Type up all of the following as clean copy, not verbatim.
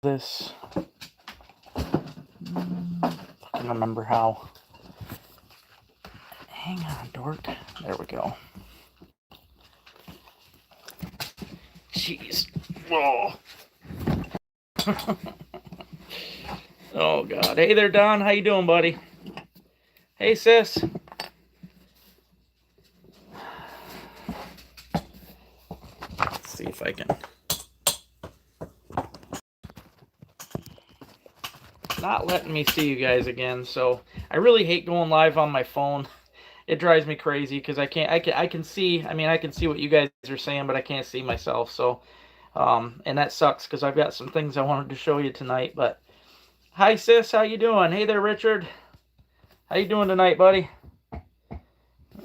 this. I can remember how. Hang on, dork. There we go. Jeez. Whoa. Oh, God. Hey there, Don. How you doing, buddy? Hey, sis. Let's see if I can. Not letting me see you guys again, so I really hate going live on my phone. It drives me crazy because I can see, I can see what you guys are saying, but I can't see myself. So and that sucks because I've got some things I wanted to show you tonight. But hi, sis, how you doing? Hey there, Richard. How you doing tonight, buddy?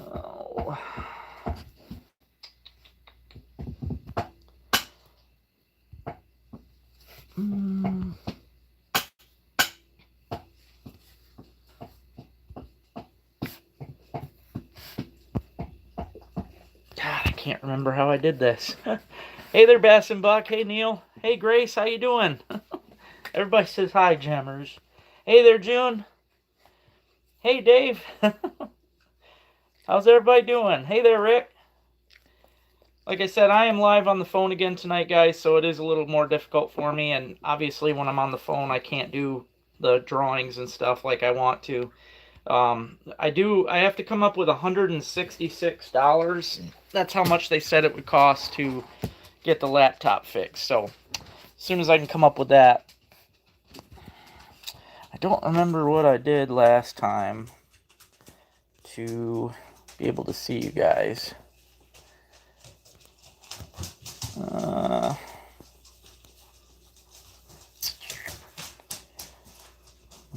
Oh. God, I can't remember how I did this. Hey there, Bass and Buck. Hey, Neil. Hey, Grace. How you doing? Everybody says hi, jammers. Hey there, June. Hey, Dave. How's everybody doing? Hey there, Rick. Like I said, I am live on the phone again tonight, guys, so it is a little more difficult for me, and obviously when I'm on the phone, I can't do the drawings and stuff like I want to. I have to come up with $166. That's how much they said it would cost to get the laptop fixed. So as soon as I can come up with that. I don't remember what I did last time to be able to see you guys.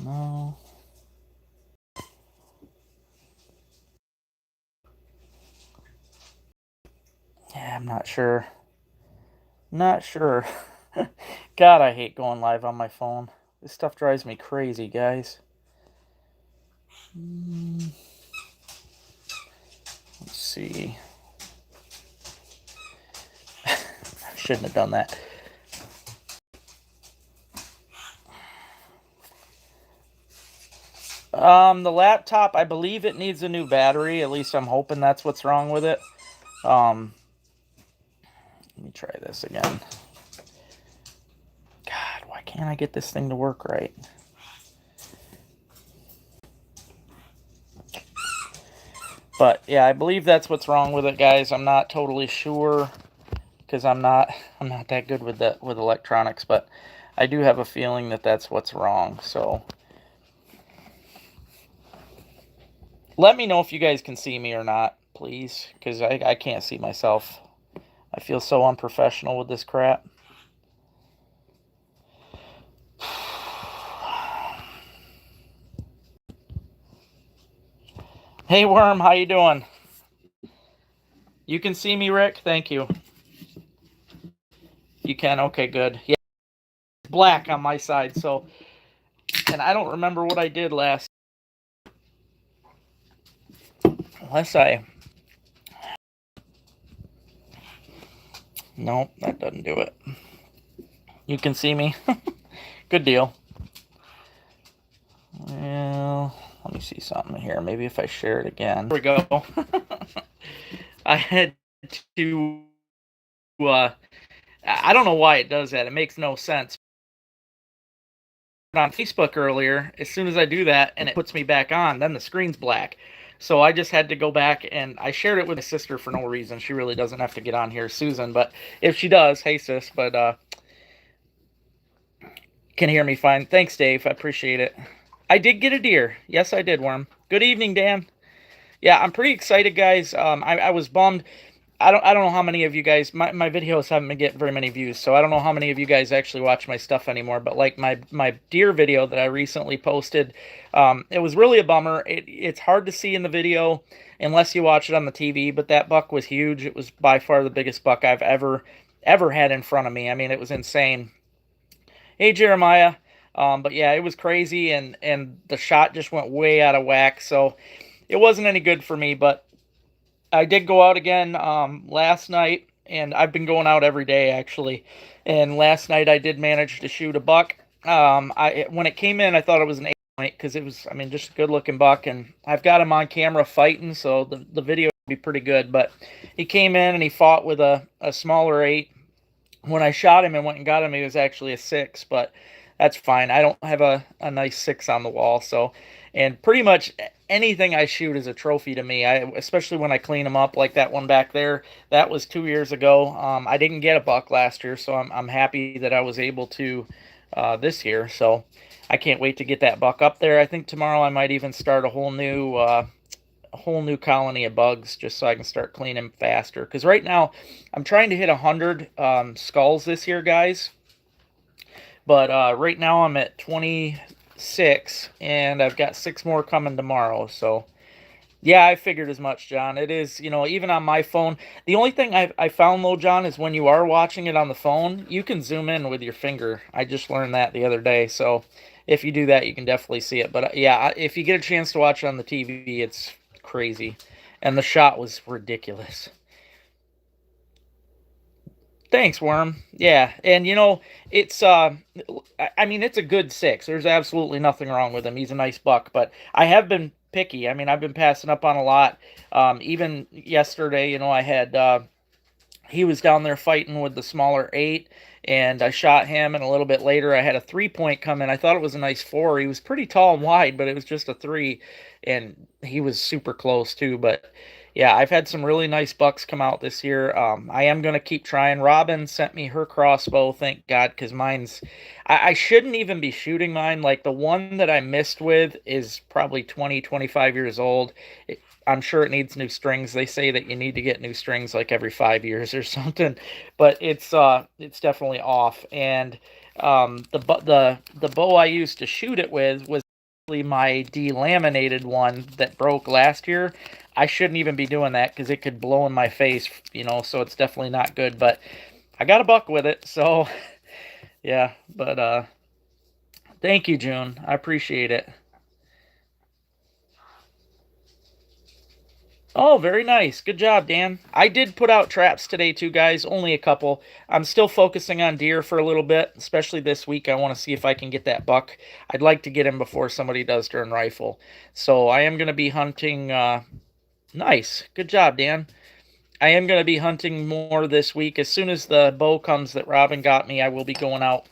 No. Yeah, I'm not sure. Not sure. God, I hate going live on my phone. This stuff drives me crazy, guys. Let's see. I shouldn't have done that. The laptop, I believe it needs a new battery. At least I'm hoping that's what's wrong with it. Let me try this again. God, why can't I get this thing to work right? But yeah, I believe that's what's wrong with it, guys. I'm not totally sure because I'm not that good with electronics, but I do have a feeling that that's what's wrong. So let me know if you guys can see me or not, please, because I can't see myself. I feel so unprofessional with this crap. Hey, Worm, how you doing? You can see me, Rick? Thank you. You can? Okay, good. Yeah, it's black on my side, so... And I don't remember what I did last... Unless I... Nope, that doesn't do it. You can see me? Good deal. Well, let me see something here. Maybe if I share it again. There we go. I had to... I don't know why it does that. It makes no sense. On Facebook earlier, as soon as I do that and it puts me back on, then the screen's black. So I just had to go back and I shared it with my sister for no reason. She really doesn't have to get on here, Susan, but if she does, hey sis, but can hear me fine. Thanks, Dave. I appreciate it. I did get a deer. Yes, I did, Worm. Good evening, Dan. Yeah, I'm pretty excited, guys. I was bummed. I don't know how many of you guys, my videos haven't been getting very many views, so I don't know how many of you guys actually watch my stuff anymore, but like my deer video that I recently posted, it was really a bummer. It's hard to see in the video unless you watch it on the TV, but that buck was huge. It was by far the biggest buck I've ever had in front of me. I mean, it was insane. Hey, Jeremiah. But yeah, it was crazy, and the shot just went way out of whack, so it wasn't any good for me, but I did go out again last night and I've been going out every day actually. And last night I did manage to shoot a buck. When it came in, I thought it was an 8 point because it was, I mean, just a good looking buck, and I've got him on camera fighting, so the video will be pretty good. But he came in and he fought with a smaller 8. When I shot him and went and got him, he was actually a 6, but that's fine. I don't have a nice 6 on the wall, so, and pretty much anything I shoot is a trophy to me. Especially when I clean them up, like that one back there. That was 2 years ago. I didn't get a buck last year, so I'm happy that I was able to this year. So I can't wait to get that buck up there. I think tomorrow I might even start a whole new colony of bugs just so I can start cleaning faster. Because right now I'm trying to hit 100 skulls this year, guys. But right now I'm at 26, and I've got 6 more coming tomorrow. So yeah, I figured as much, John. It is, even on my phone. The only thing I found though, John, is when you are watching it on the phone, you can zoom in with your finger. I just learned that the other day. So if you do that, you can definitely see it. But yeah, if you get a chance to watch it on the TV, it's crazy. And the shot was ridiculous. Thanks, Worm. Yeah, and it's I mean, it's a good 6. There's absolutely nothing wrong with him. He's a nice buck, but I have been picky. I mean, I've been passing up on a lot. Even yesterday, I had he was down there fighting with the smaller 8, and I shot him, and a little bit later I had a 3 point come in. I thought it was a nice 4. He was pretty tall and wide, but it was just a 3, and he was super close too. But yeah, I've had some really nice bucks come out this year. I am going to keep trying. Robin sent me her crossbow, thank God, because mine's, I shouldn't even be shooting mine. Like the one that I missed with is probably 20, 25 years old. I'm sure it needs new strings. They say that you need to get new strings like every 5 years or something, but it's definitely off. And the bow I used to shoot it with was actually my delaminated one that broke last year. I shouldn't even be doing that because it could blow in my face, so it's definitely not good. But I got a buck with it, so yeah. But thank you, June. I appreciate it. Oh, very nice. Good job, Dan. I did put out traps today too, guys. Only a couple. I'm still focusing on deer for a little bit, especially this week. I want to see if I can get that buck. I'd like to get him before somebody does turn rifle. So I am going to be hunting. Nice. Good job, Dan. I am going to be hunting more this week. As soon as the bow comes that Robin got me, I will be going out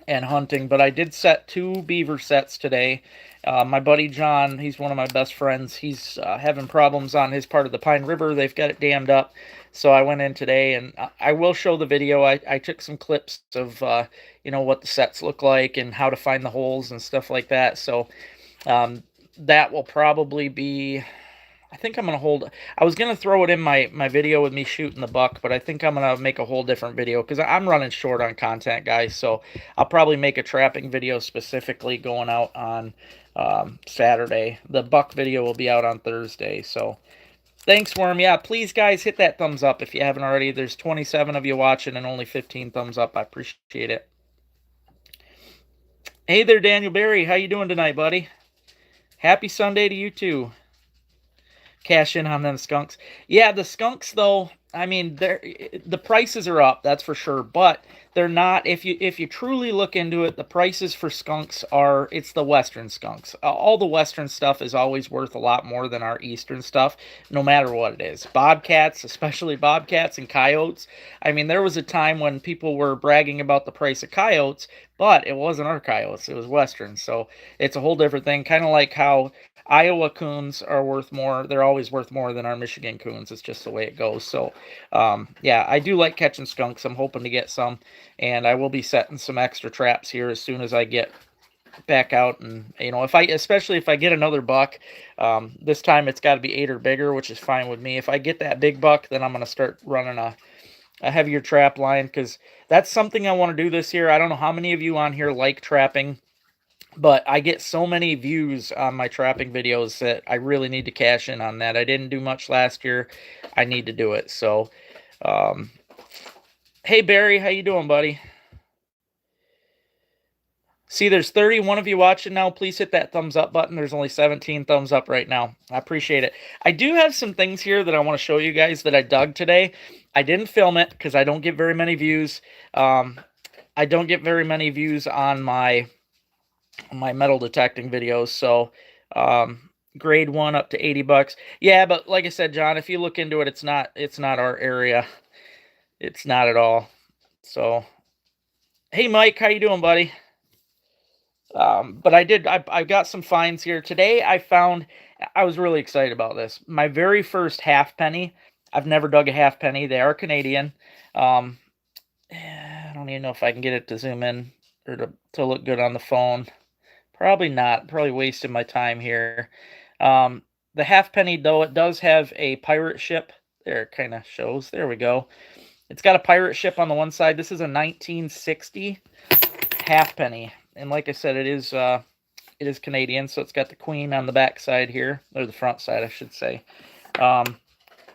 and hunting. But I did set 2 beaver sets today. My buddy John, he's one of my best friends. He's having problems on his part of the Pine River. They've got it dammed up. So I went in today, and I will show the video. I took some clips of, what the sets look like and how to find the holes and stuff like that. So that will probably be, I think I'm going to hold, I was going to throw it in my video with me shooting the buck, but I think I'm going to make a whole different video because I'm running short on content, guys. So I'll probably make a trapping video specifically going out on Saturday. The buck video will be out on Thursday. So thanks, Worm. Yeah, please, guys, hit that thumbs up if you haven't already. There's 27 of you watching and only 15 thumbs up. I appreciate it. Hey there, Daniel Barry. How you doing tonight, buddy? Happy Sunday to you, too. Cash in on them skunks. Yeah, the skunks though, I mean, the prices are up, that's for sure, but they're not, if you truly look into it, the prices for skunks are, it's the western skunks. All the western stuff is always worth a lot more than our eastern stuff, no matter what it is. Bobcats, especially bobcats and coyotes. I mean, there was a time when people were bragging about the price of coyotes, but it wasn't our coyotes, it was western. So it's a whole different thing, kind of like how Iowa coons are worth more. They're always worth more than our Michigan coons. It's just the way it goes. So, yeah, I do like catching skunks. I'm hoping to get some, and I will be setting some extra traps here as soon as I get back out. And especially if I get another buck, this time it's got to be 8 or bigger, which is fine with me. If I get that big buck, then I'm gonna start running a heavier trap line because that's something I want to do this year. I don't know how many of you on here like trapping. But I get so many views on my trapping videos that I really need to cash in on that. I didn't do much last year. I need to do it. So, hey Barry, how you doing, buddy? See, there's 31 of you watching now. Please hit that thumbs up button. There's only 17 thumbs up right now. I appreciate it. I do have some things here that I want to show you guys that I dug today. I didn't film it because I don't get very many views. I don't get very many views on my metal detecting videos. So grade 1 up to 80 bucks. Yeah, but like I said, John, if you look into it, it's not our area. It's not at all. So, hey, Mike, how you doing, buddy? But I got some finds here. Today I was really excited about this. My very first halfpenny. I've never dug a halfpenny. They are Canadian. I don't even know if I can get it to zoom in or to look good on the phone. Probably not. Probably wasting my time here. The halfpenny, though, it does have a pirate ship. There, it kind of shows. There we go. It's got a pirate ship on the one side. This is a 1960 halfpenny. And like I said, it is Canadian, so it's got the queen on the back side here, or the front side, I should say.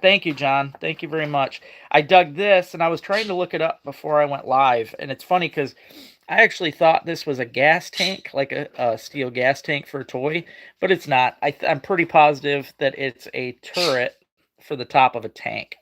Thank you, John. Thank you very much. I dug this, and I was trying to look it up before I went live, and it's funny because I actually thought this was a gas tank, like a steel gas tank for a toy, but it's not. I'm pretty positive that it's a turret for the top of a tank.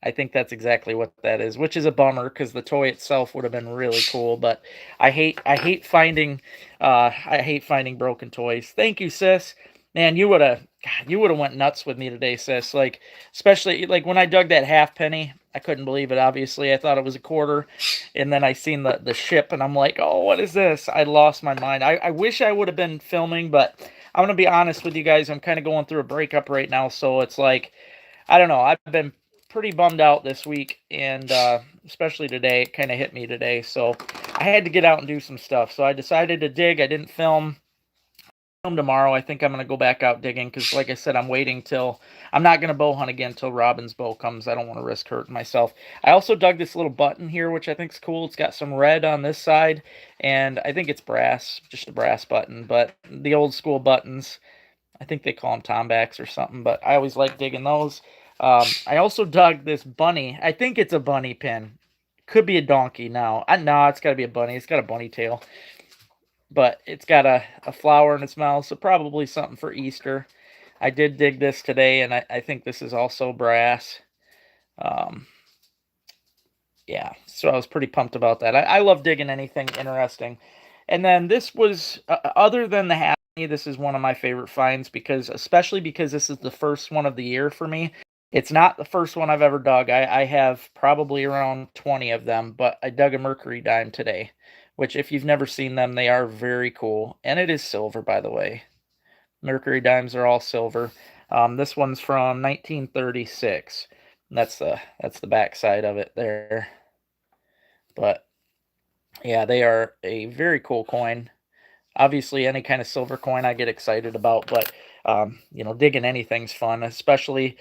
I think that's exactly what that is, which is a bummer because the toy itself would have been really cool. But I hate finding broken toys. Thank you, sis. Man, you would have went nuts with me today, sis. Like, especially like when I dug that halfpenny, I couldn't believe it. Obviously, I thought it was a quarter, and then I seen the ship, and I'm like, oh, what is this? I lost my mind. I wish I would have been filming, but I'm gonna be honest with you guys. I'm kind of going through a breakup right now, so it's like, I don't know. I've been pretty bummed out this week, and especially today, it kind of hit me today. So I had to get out and do some stuff. So I decided to dig. I didn't film tomorrow. I think I'm going to go back out digging because, like I said, I'm not going to bow hunt again till Robin's bow comes. I don't want to risk hurting myself. I also dug this little button here, which I think is cool. It's got some red on this side, and I think it's brass, just a brass button. But the old school buttons, I think they call them tombacks or something, but I always like digging those. I also dug this bunny. I think it's a bunny pin. Could be a donkey now. No, it's got to be a bunny. It's got a bunny tail. But it's got a flower in its mouth, so probably something for Easter. I did dig this today, and I think this is also brass. Yeah, so I was pretty pumped about that. I love digging anything interesting. And then this was, other than the halfpenny, this is one of my favorite finds, especially because this is the first one of the year for me. It's not the first one I've ever dug. I have probably around 20 of them, but I dug a mercury dime today, which if you've never seen them, they are very cool. And it is silver, by the way. Mercury dimes are all silver. This one's from 1936. That's the back side of it there. But yeah, they are a very cool coin. Obviously, any kind of silver coin I get excited about, but digging anything's fun, especially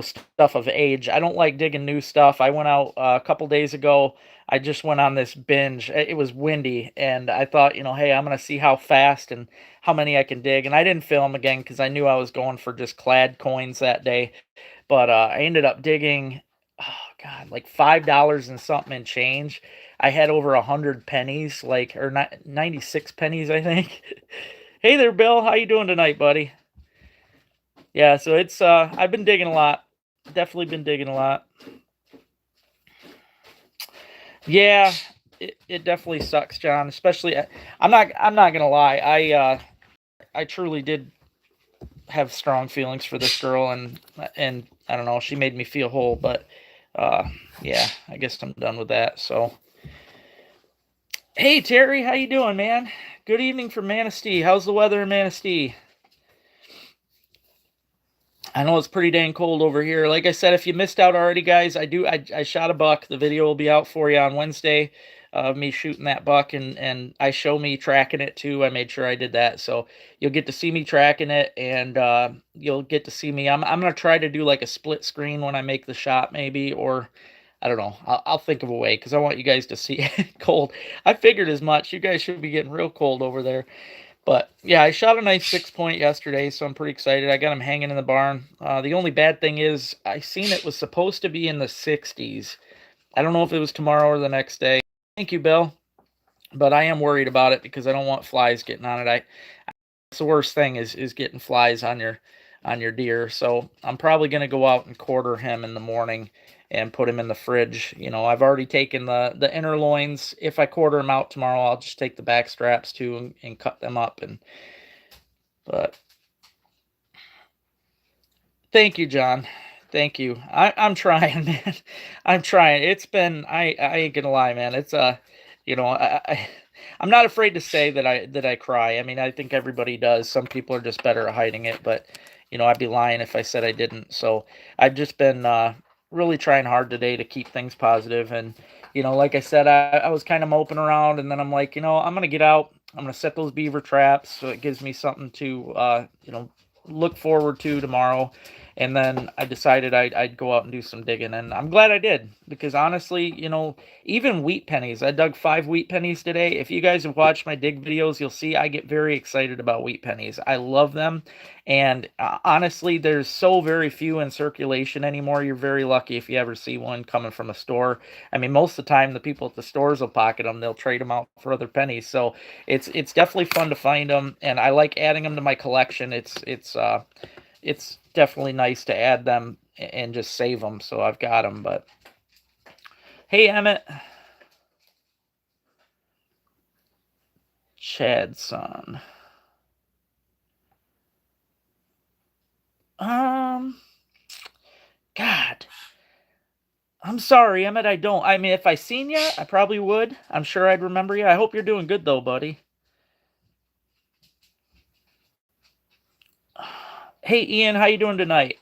stuff of age. I don't like digging new stuff. I went out a couple days ago. I just went on this binge. It was windy, and I thought, hey, I'm gonna see how fast and how many I can dig. And I didn't film again because I knew I was going for just clad coins that day. But I ended up digging, oh God, like $5 and something and change. I had over 100 pennies, or 96 pennies, I think. Hey there, Bill. How you doing tonight, buddy? Yeah, so it's I've been digging a lot. Definitely been digging a lot. Yeah, it definitely sucks, John. Especially, I'm not gonna lie. I truly did have strong feelings for this girl, and I don't know, she made me feel whole. But yeah, I guess I'm done with that. So. Hey Terry, how you doing, man? Good evening from Manistee. How's the weather in Manistee? I know it's pretty dang cold over here. Like I said, if you missed out already, guys, I shot a buck. The video will be out for you on Wednesday of me shooting that buck, and I show me tracking it too. I made sure I did that, so you'll get to see me tracking it, and you'll get to see me. I'm gonna try to do like a split screen when I make the shot, maybe, or I don't know. I'll think of a way because I want you guys to see it cold. I figured as much. You guys should be getting real cold over there. But yeah, I shot a nice 6-point yesterday, so I'm pretty excited. I got him hanging in the barn. The only bad thing is I seen it was supposed to be in the 60s. I don't know if it was tomorrow or the next day. Thank you, Bill. but I am worried about it because I don't want flies getting on it. It's the worst thing is getting flies on your deer. So I'm probably going to go out and quarter him in the morning and put him in the fridge. I've already taken the inner loins. If I quarter him out tomorrow, I'll just take the back straps too and cut them up. But thank you, John. Thank you. I'm trying, man. I'm trying. It's been I ain't gonna lie, man. It's I'm not afraid to say that I cry. I mean, I think everybody does. Some people are just better at hiding it, but I'd be lying if I said I didn't. So I've just been really trying hard today to keep things positive. And like I said, I was kind of moping around, and then I'm like, I'm gonna get out. I'm gonna set those beaver traps so it gives me something to look forward to tomorrow. And then I decided I'd go out and do some digging, and I'm glad I did, because honestly, even wheat pennies, I dug 5 wheat pennies today. If you guys have watched my dig videos, you'll see I get very excited about wheat pennies. I love them, and honestly, there's so very few in circulation anymore. You're very lucky if you ever see one coming from a store. I mean, most of the time, the people at the stores will pocket them. They'll trade them out for other pennies. So it's definitely fun to find them, and I like adding them to my collection. It's definitely nice to add them and just save them, so I've got them. But hey, Emmett, Chadson, God, I'm sorry, Emmett. I don't. I mean, if I seen you, I probably would. I'm sure I'd remember you. I hope you're doing good though, buddy. Hey, Ian, how you doing tonight?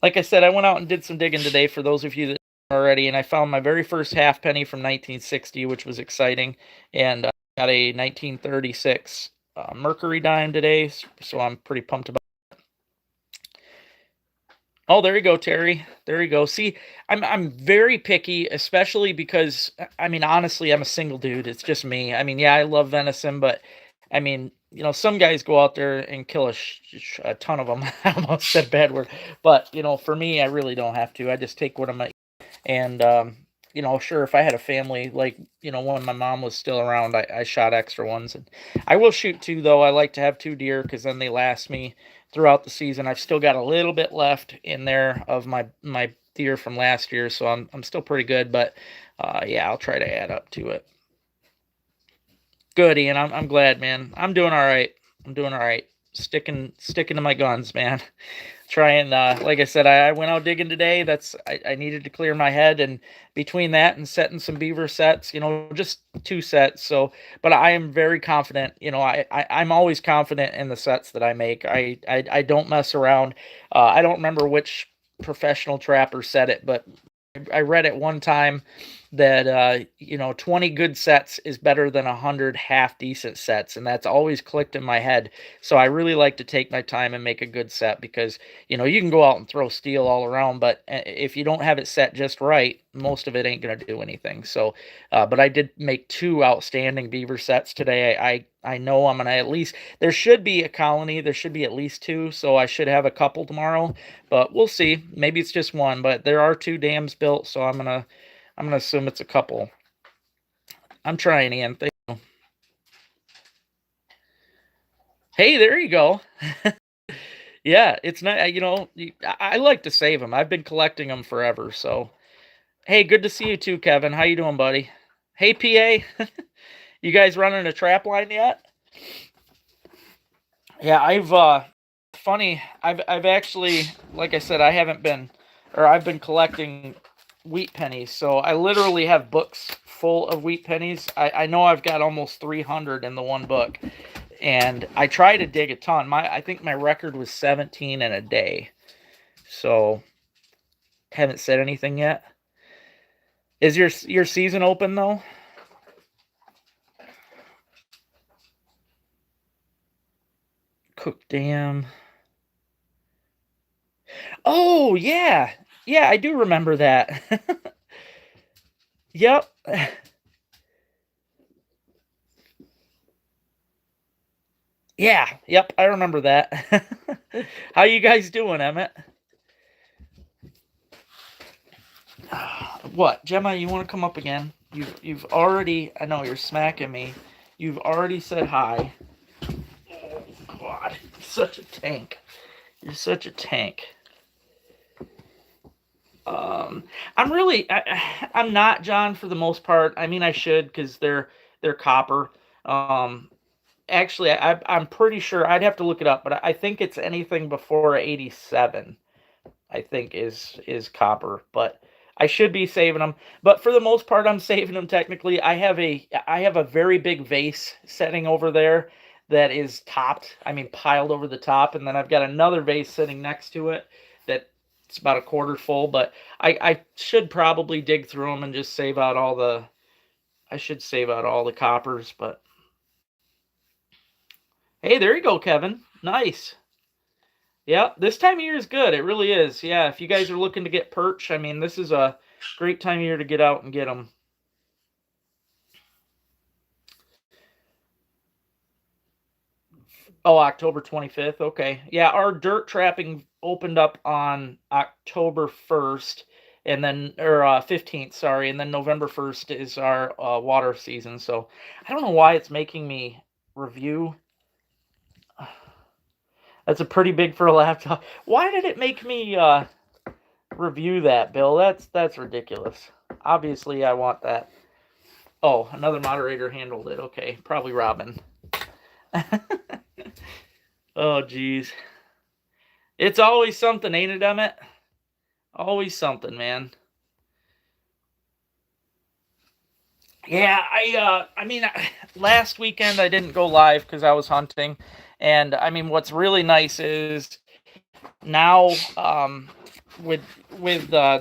Like I said, I went out and did some digging today for those of you that already, and I found my very first halfpenny from 1960, which was exciting, and got a 1936 Mercury dime today, so I'm pretty pumped about it. Oh, there you go, Terry. There you go. See, I'm very picky, especially because, I mean, honestly, I'm a single dude. It's just me. I mean, yeah, I love venison, but I mean, some guys go out there and kill a ton of them. I almost said a bad word, but for me, I really don't have to. I just take what I'm eat. And sure, if I had a family, like when my mom was still around, I shot extra ones, and I will shoot 2 though. I like to have 2 deer because then they last me throughout the season. I've still got a little bit left in there of my deer from last year, so I'm still pretty good. But yeah, I'll try to add up to it. Good, Ian. I'm glad, man. I'm doing all right. I'm doing all right. Sticking to my guns, man. Trying, like I said, I went out digging today. I needed to clear my head, and between that and setting some beaver sets, just 2 sets. So, but I am very confident. I'm always confident in the sets that I make. I don't mess around. I don't remember which professional trapper said it, but I read it one time that 20 good sets is better than 100 half decent sets, and that's always clicked in my head. So I really like to take my time and make a good set, because you can go out and throw steel all around, but if you don't have it set just right, most of it ain't going to do anything. So but I did make 2 outstanding beaver sets today. I know I'm going to at least, there should be a colony, there should be at least 2, so I should have a couple tomorrow, but we'll see. Maybe it's just 1, but there are 2 dams built, so I'm going to assume it's a couple. I'm trying, Ian. Thank you. Hey, there you go. Yeah, it's not. I like to save them. I've been collecting them forever. So, hey, good to see you too, Kevin. How you doing, buddy? Hey, PA. You guys running a trap line yet? Yeah, I've actually, like I said, I've been collecting wheat pennies. So I literally have books full of wheat pennies. I know I've got almost 300 in the one book, and I try to dig a ton. I think my record was 17 in a day. So haven't said anything yet. Is your season open though? Cook Dam. Oh yeah. Yeah, I do remember that. Yep. Yeah, yep, I remember that. How you guys doing, Emmett? What, Gemma? You want to come up again? You've already. I know you're smacking me. You've already said hi. Oh God, you're such a tank. You're such a tank. I'm really. I'm not, John, for the most part. I mean, I should because they're copper. Um, Actually, I'm pretty sure. I'd have to look it up, but I think it's anything before 87. I think is copper, but I should be saving them. But for the most part, I'm saving them technically. I have a very big vase setting over there that is topped. I mean, piled over the top, and then I've got another vase sitting next to it that it's about a quarter full. But I should probably dig through them and just save out all the. I should save out all the coppers, but hey, there you go, Kevin. Nice. Yeah, this time of year is good. It really is. Yeah, if you guys are looking to get perch, I mean, this is a great time of year to get out and get them. Oh, October 25th. Okay. Yeah, our dirt trapping opened up on October 1st and then or 15th, sorry, and then November 1st is our water season. So, I don't know why it's making me review. That's a pretty big for a laptop. Why did it make me review that, Bill? That's ridiculous. Obviously, I want that. Oh, another moderator handled it. Okay, probably Robin. Oh, geez. It's always something, ain't it, Emmett? Always something, man. Yeah, I mean, last weekend I didn't go live because I was hunting, and I mean, what's really nice is now, with with I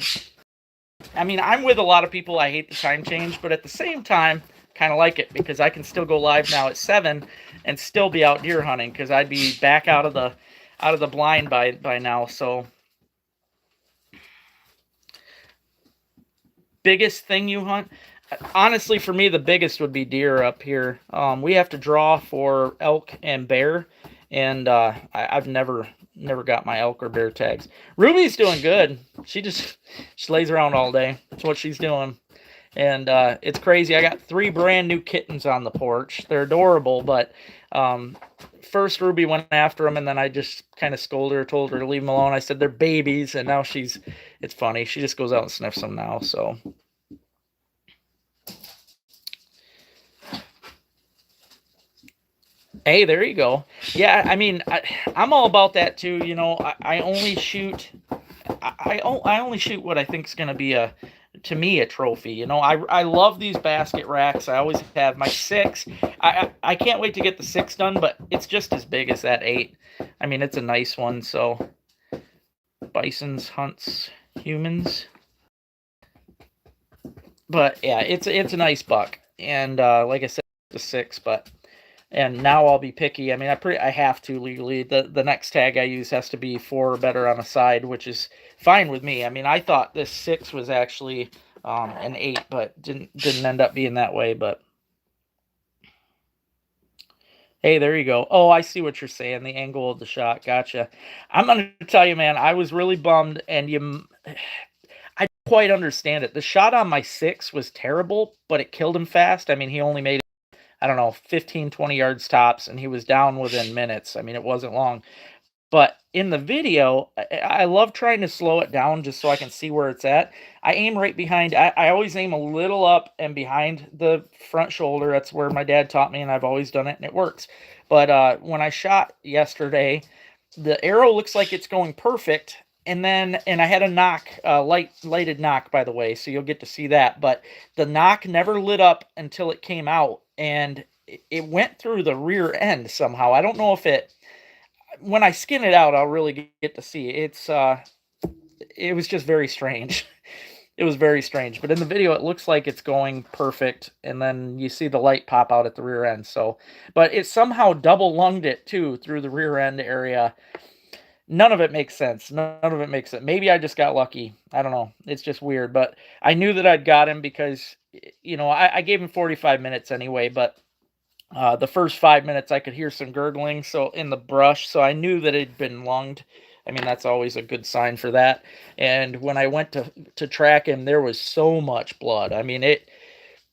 mean, I'm with a lot of people. I hate the time change, but at the same time, kind of like it because I can still go live now at 7 and still be out deer hunting because I'd be back out of the blind by now. So, biggest thing you hunt? Honestly, for me, the biggest would be deer up here. We have to draw for elk and bear, and I've never got my elk or bear tags. Ruby's doing good. She lays around all day. That's what she's doing. And it's crazy. I got 3 brand new kittens on the porch. They're adorable, but first Ruby went after them, and then I just kind of scolded her, told her to leave them alone. I said they're babies, and now it's funny. She just goes out and sniffs them now. So, hey, there you go. Yeah, I mean, I'm all about that too. You know, I only shoot. I only shoot what I think is going to be to me a trophy. You know, I love these basket racks. I always have my 6. I can't wait to get the 6 done, but it's just as big as that 8. I mean, it's a nice one. So, bisons hunts humans, but yeah, it's a nice buck. And like I said, the 6, but. And now I'll be picky. I mean, I have to legally. The next tag I use has to be 4 or better on a side, which is fine with me. I mean, I thought this 6 was actually an 8, but didn't end up being that way. But hey, there you go. Oh, I see what you're saying. The angle of the shot. Gotcha. I'm gonna tell you, man. I was really bummed, and I didn't quite understand it. The shot on my 6 was terrible, but it killed him fast. I mean, he only made, I don't know, 15, 20 yards tops, and he was down within minutes. I mean, it wasn't long. But in the video, I love trying to slow it down just so I can see where it's at. I aim right behind. I always aim a little up and behind the front shoulder. That's where my dad taught me, and I've always done it, and it works. But when I shot yesterday, the arrow looks like it's going perfect. And I had a knock, lighted knock, by the way, so you'll get to see that. But the knock never lit up until it came out, and it went through the rear end somehow. I don't know if when I skin it out, I'll really get to see. It was just very strange. It was very strange. But in the video, it looks like it's going perfect, and then you see the light pop out at the rear end. So, but it somehow double lunged it too through the rear end area. None of it makes sense. None of it makes it. Maybe I just got lucky. I don't know. It's just weird. But I knew that I'd got him because, I gave him 45 minutes anyway. But the first 5 minutes, I could hear some gurgling in the brush. So I knew that it'd been lunged. I mean, that's always a good sign for that. And when I went to track him, there was so much blood. I mean, it,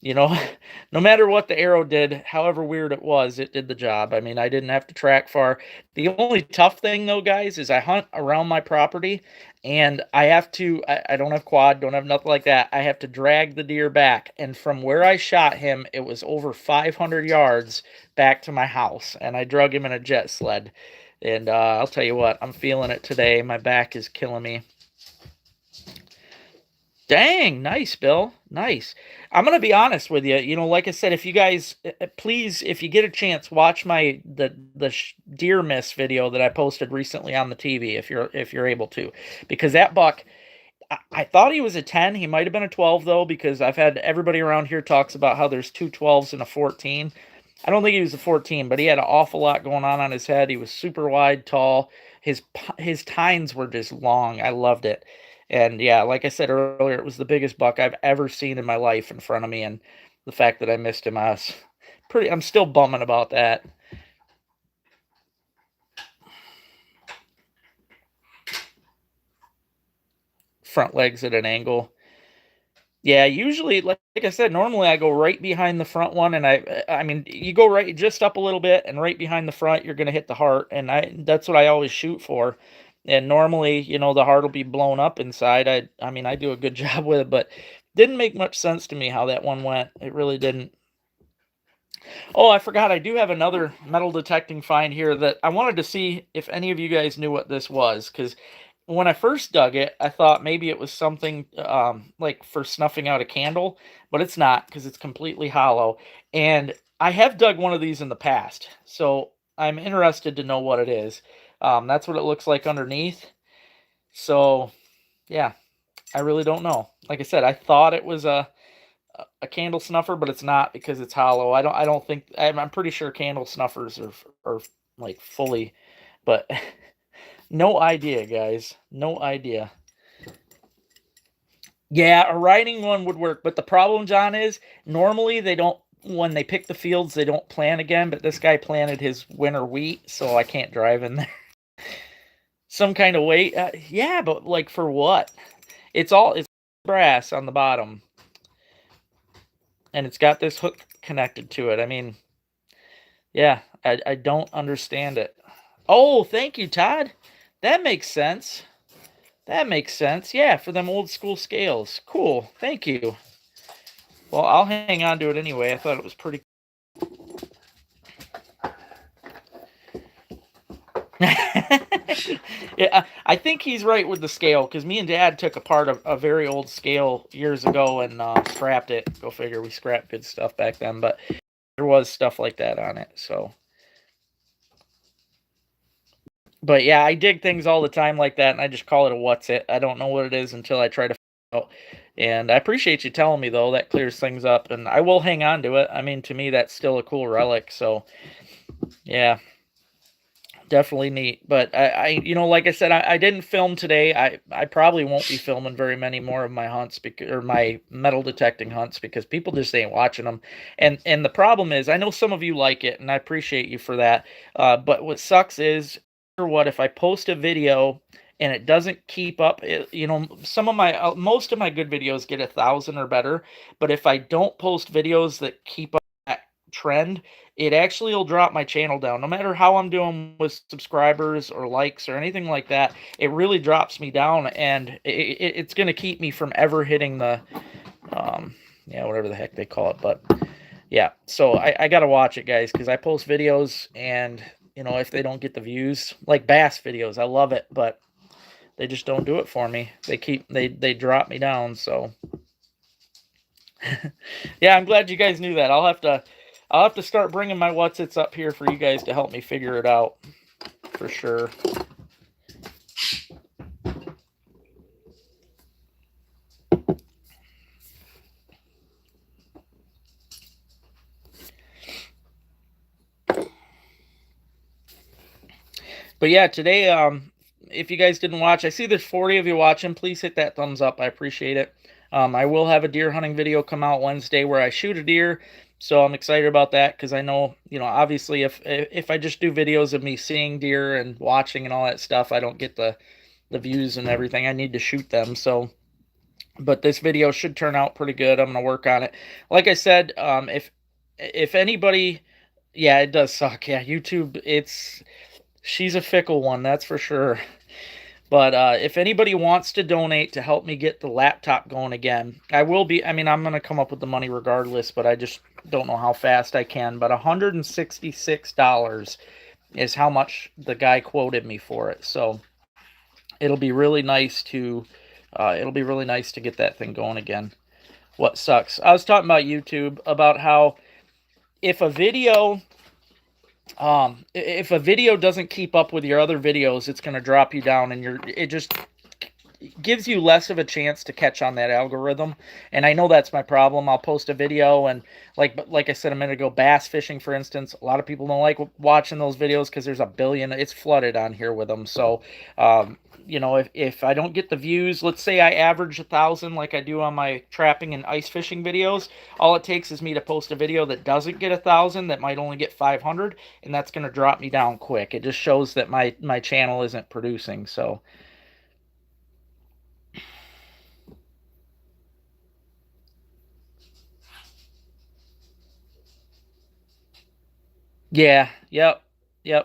you know, no matter what the arrow did, however weird it was, it did the job. I mean, I didn't have to track far. The only tough thing, though, guys, is I hunt around my property, and I have to, I don't have quad, don't have nothing like that. I have to drag the deer back. And from where I shot him, it was over 500 yards back to my house. And I drug him in a jet sled. And I'll tell you what, I'm feeling it today. My back is killing me. Dang, nice, Bill. Nice. I'm gonna be honest with you. You know, like I said, if you guys please, if you get a chance, watch my deer miss video that I posted recently on the TV, if you're able to, because that buck, I thought he was a 10. He might have been a 12 though, because I've had everybody around here talks about how there's two 12s and a 14. I don't think he was a 14, but he had an awful lot going on his head. He was super wide, tall. His tines were just long. I loved it. And yeah, like I said earlier, it was the biggest buck I've ever seen in my life in front of me. And the fact that I missed him, I'm still bumming about that. Front legs at an angle. Yeah, usually, like I said, normally I go right behind the front one, and I mean, you go right just up a little bit, and right behind the front, you're gonna hit the heart, and that's what I always shoot for. And normally, you know, the heart will be blown up inside. I mean, I do a good job with it, but didn't make much sense to me how that one went. It really didn't. Oh, I forgot. I do have another metal detecting find here that I wanted to see if any of you guys knew what this was, because when I first dug it, I thought maybe it was something like for snuffing out a candle, but it's not because it's completely hollow. And I have dug one of these in the past, so I'm interested to know what it is. That's what it looks like underneath. So, yeah, I really don't know. Like I said, I thought it was a candle snuffer, but it's not because it's hollow. I don't think I'm pretty sure candle snuffers are like fully, but no idea, guys. No idea. Yeah, a riding one would work, but the problem, John, is normally they don't, when they pick the fields, they don't plant again, but this guy planted his winter wheat, so I can't drive in there. Some kind of weight. Yeah, but like for what? It's brass on the bottom. And it's got this hook connected to it. I mean, yeah, I don't understand it. Oh, thank you, Todd. That makes sense. That makes sense. Yeah, for them old school scales. Cool. Thank you. Well, I'll hang on to it anyway. I thought it was pretty. Yeah, I think he's right with the scale, because me and Dad took apart a very old scale years ago and scrapped it. Go figure, we scrapped good stuff back then, but there was stuff like that on it. So, but yeah, I dig things all the time like that, and I just call it a what's it. I don't know what it is until I try to find out. And I appreciate you telling me though. That clears things up, and I will hang on to it. I mean, to me, that's still a cool relic. So, yeah. Definitely neat. But you know, like I said, I didn't film today. I probably won't be filming very many more of my hunts or my metal detecting hunts, because people just ain't watching them. And the problem is, I know some of you like it, and I appreciate you for that. But what sucks is, or what if I post a video and it doesn't keep up? You know, some of my most of my good videos get 1,000 or better, but if I don't post videos that keep up that trend, it actually will drop my channel down. No matter how I'm doing with subscribers or likes or anything like that, it really drops me down, and it's going to keep me from ever hitting the, yeah, whatever the heck they call it. But yeah, so I got to watch it, guys, because I post videos, and, you know, if they don't get the views, like bass videos, I love it, but they just don't do it for me. They drop me down, so. Yeah, I'm glad you guys knew that. I'll have to start bringing my what's its up here for you guys to help me figure it out, for sure. But yeah, today, if you guys didn't watch, I see there's 40 of you watching. Please hit that thumbs up. I appreciate it. I will have a deer hunting video come out Wednesday where I shoot a deer, So I'm excited about that because I know, obviously if I just do videos of me seeing deer and watching and all that stuff, I don't get the views and everything. I need to shoot them. So, but this video should turn out pretty good. I'm gonna work on it. Like I said, if anybody, yeah, it does suck. Yeah, YouTube, she's a fickle one, that's for sure. But if anybody wants to donate to help me get the laptop going again, I mean, I'm going to come up with the money regardless, but I just don't know how fast I can. But $166 is how much the guy quoted me for it. So it'll be really nice to, get that thing going again. What sucks? I was talking about YouTube, about how if a video if a video doesn't keep up with your other videos, it's going to drop you down, and it just gives you less of a chance to catch on that algorithm. And I know that's my problem. I'll post a video, and like I said a minute ago, bass fishing, for instance, a lot of people don't like watching those videos because there's a billion. It's flooded on here with them. So if I don't get the views, let's say I average 1,000 like I do on my trapping and ice fishing videos, all it takes is me to post a video that doesn't get 1,000, that might only get 500, and that's going to drop me down quick. It just shows that my channel isn't producing. So yeah, yep,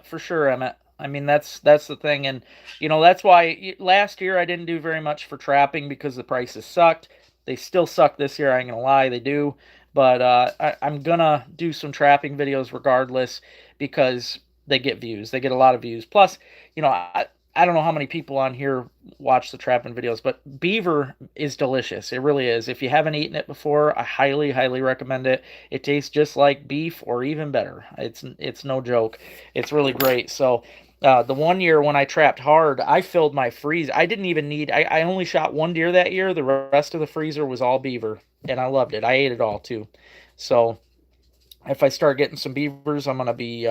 for sure, Emmett. I mean, that's the thing, and that's why last year I didn't do very much for trapping because the prices sucked. They still suck this year. I ain't gonna lie, they do. But I'm gonna do some trapping videos regardless because they get views. They get a lot of views. Plus, I don't know how many people on here watch the trapping videos, but beaver is delicious. It really is. If you haven't eaten it before, I highly, highly recommend it. It tastes just like beef or even better. It's no joke. It's really great. So the one year when I trapped hard, I filled my freezer. I didn't even need. I only shot one deer that year. The rest of the freezer was all beaver, and I loved it. I ate it all too. So if I start getting some beavers, I'm gonna be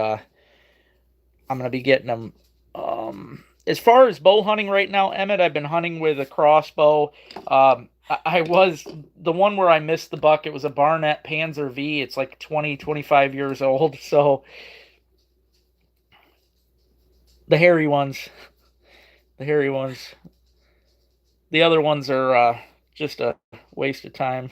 getting them. As far as bow hunting right now, Emmett, I've been hunting with a crossbow. I was the one where I missed the buck. It was a Barnett Panzer V. It's like 20, 25 years old. So the hairy ones, the hairy ones. The other ones are just a waste of time.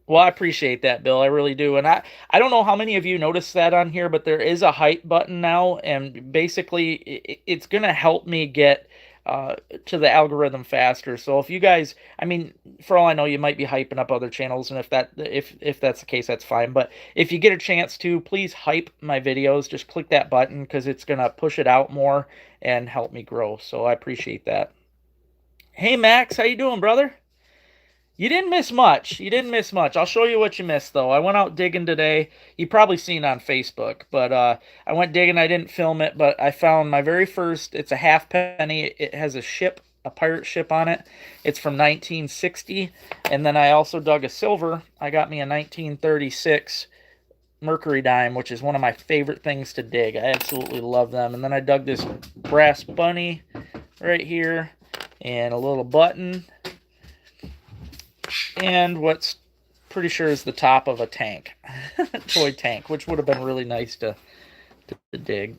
Well, I appreciate that, Bill. I really do. And I don't know how many of you noticed that on here, but there is a hype button now, and basically it's going to help me get to the algorithm faster. So if you guys, I mean, for all I know, you might be hyping up other channels, and if that's the case, that's fine. But if you get a chance to, please hype my videos. Just click that button because it's going to push it out more and help me grow. So I appreciate that. Hey Max, how you doing, brother? You didn't miss much. You didn't miss much. I'll show you what you missed, though. I went out digging today. You probably seen on Facebook, but I went digging. I didn't film it, but I found my very first. It's a half penny. It has a pirate ship on it. It's from 1960. And then I also dug a silver. I got me a 1936 Mercury dime, which is one of my favorite things to dig. I absolutely love them. And then I dug this brass bunny right here and a little button and what's pretty sure is the top of a tank, toy tank, which would have been really nice to dig.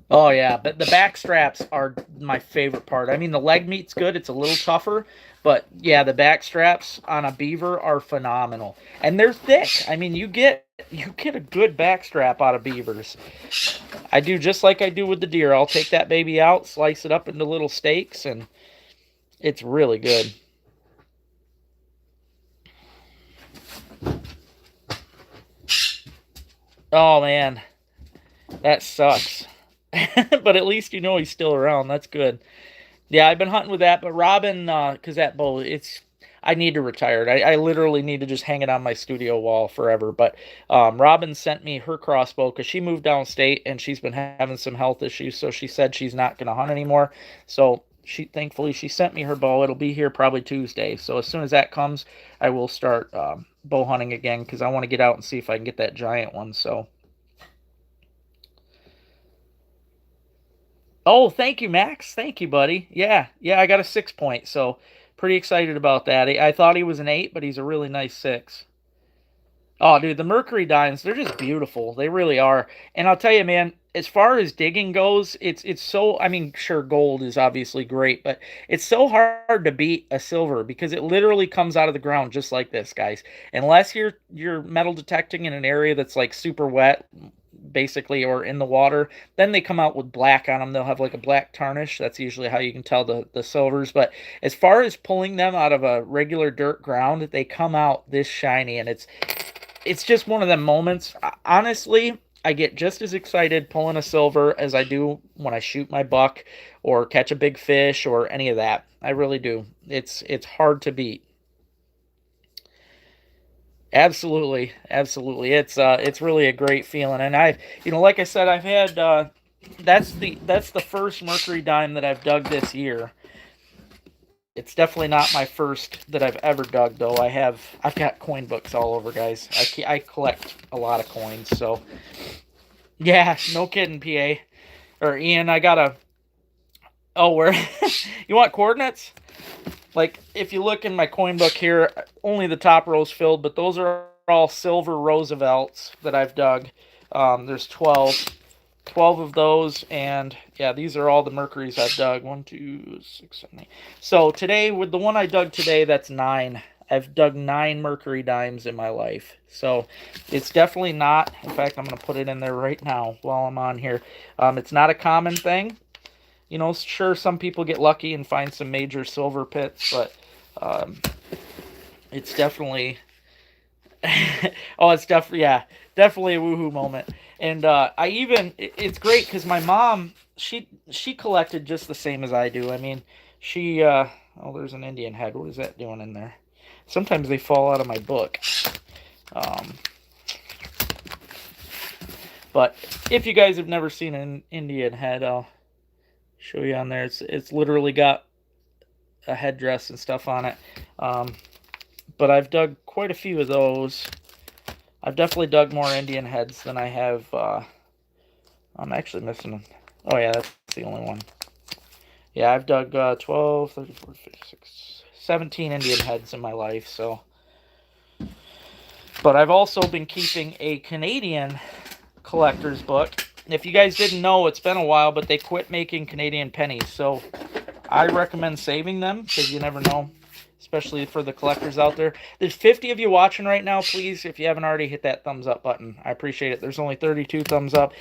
Oh yeah, but the back straps are my favorite part. I mean, the leg meat's good; it's a little tougher, but yeah, the back straps on a beaver are phenomenal, and they're thick. I mean, you get a good back strap out of beavers. I do just like I do with the deer. I'll take that baby out, slice it up into little steaks, and it's really good. Oh man, that sucks. But at least he's still around. That's good. Yeah, I've been hunting with that, but Robin, because that bow, I need to retire it. I literally need to just hang it on my studio wall forever. But Robin sent me her crossbow because she moved downstate and she's been having some health issues. So she said she's not going to hunt anymore. So thankfully she sent me her bow. It'll be here probably Tuesday. So as soon as that comes, I will start bow hunting again because I want to get out and see if I can get that giant one. So. Oh, thank you, Max. Thank you, buddy. Yeah, I got a 6 point. So Pretty excited about that. I thought he was an 8, but he's a really nice 6. Oh, dude, the Mercury dimes, they're just beautiful. They really are. And I'll tell you, man, as far as digging goes, it's so, I mean, sure, gold is obviously great, but it's so hard to beat a silver because it literally comes out of the ground just like this, guys. Unless you're metal detecting in an area that's like super wet, basically, or in the water, then they come out with black on them. They'll have like a black tarnish. That's usually how you can tell the silvers. But as far as pulling them out of a regular dirt ground, they come out this shiny, and it's just one of them moments. Honestly, I get just as excited pulling a silver as I do when I shoot my buck or catch a big fish or any of that. I really do. It's hard to beat. Absolutely, absolutely. It's really a great feeling, and like I said, I've had that's the first Mercury dime that I've dug this year. It's definitely not my first that I've ever dug, though. I've got coin books all over, guys. I collect a lot of coins, so yeah, no kidding, PA or Ian. I gotta. Oh, where you want coordinates? Like if you look in my coin book here, only the top row's filled, but those are all silver Roosevelts that I've dug. There's 12 of those, and yeah, these are all the Mercuries I've dug. 1, 2, 6, 7, 8. So today, with the one I dug today, that's 9. I've dug 9 Mercury dimes in my life. So it's definitely not, in fact, I'm going to put it in there right now while I'm on here. It's not a common thing. Sure, some people get lucky and find some major silver pits, but it's definitely oh, it's definitely definitely a woohoo moment. And it's great because my mom, she collected just the same as I do. I mean, there's an Indian head. What is that doing in there? Sometimes they fall out of my book. But if you guys have never seen an Indian head, I'll show you on there. It's literally got a headdress and stuff on it. But I've dug quite a few of those. I've definitely dug more Indian heads than I have. I'm actually missing. Oh yeah, that's the only one. Yeah, I've dug 12, 34, 56, 17 Indian heads in my life. So, but I've also been keeping a Canadian collector's book. If you guys didn't know, it's been a while, but they quit making Canadian pennies. So I recommend saving them because you never know, especially for the collectors out there. There's 50 of you watching right now. Please, if you haven't already, hit that thumbs up button. I appreciate it. There's only 32 thumbs up.